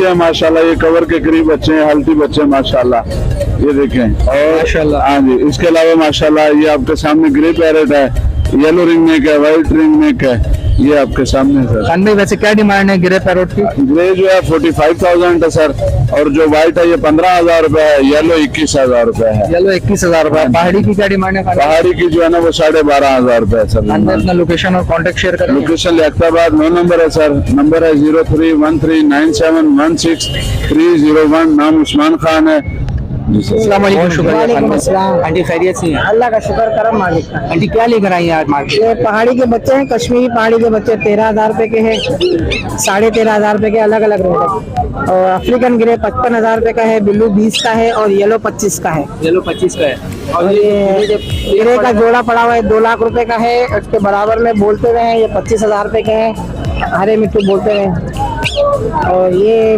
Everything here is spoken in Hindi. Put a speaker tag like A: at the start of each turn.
A: हैं माशाल्लाह, ये कवर के करीब बच्चे हैं, हेल्थी बच्चे हैं माशाल्लाह, ये देखें। और
B: माशाल्लाह।
A: हाँ जी, इसके अलावा माशाल्लाह ये आपके सामने ग्रे पैरेट है, येलो रिंग नेक है, व्हाइट रिंग नेक है, ये आपके सामने है सर।
B: खान भाई वैसे क्या डिमांड है ग्रे पैरोट की?
A: ग्रे जो है 45,000 है सर, और जो व्हाइट है ये 15,000 रुपए है, येलो 21,000 रुपए है।
B: येलो 21,000 रुपए। पहाड़ी की क्या डिमांड है खान भाई?
A: पहाड़ी की जो है ना वो 12,500 रुपए है सर।
B: खान भाई अपना लोकेशन और कॉन्टेक्ट शेयर करें।
A: लोकेशन लियाकताबाद, 9 नंबर है सर, नंबर है 03139716 नाम उस्मान खान है जी सर।
B: अस्सलाम वालेकुम, शुक्रिया खान
C: वालेकुम
B: भाई।
C: अस्सलाम।
B: आंटी खैरियत से हैं?
C: अल्लाह का शुक्र करम मालिक का।
B: आंटी क्या लेकर आई हैं आज मार्केट?
C: ये पहाड़ी के बच्चे हैं, कश्मीरी पहाड़ी के बच्चे 13,000 रुपए के हैं, 13,500 रुपए के, अलग अलग रेट है। और अफ्रीकन ग्रे 55,000 रुपए का है, ब्लू 20 का है और येलो 25 का है।
B: येलो 25 का है।
C: और ये ग्रे का जोड़ा पड़ा हुआ है 2 लाख रुपए का है। उसके बराबर में बोलते हुए हैं ये 25,000 रुपए के हैं, हरे मिट्टू बोलते हुए। और ये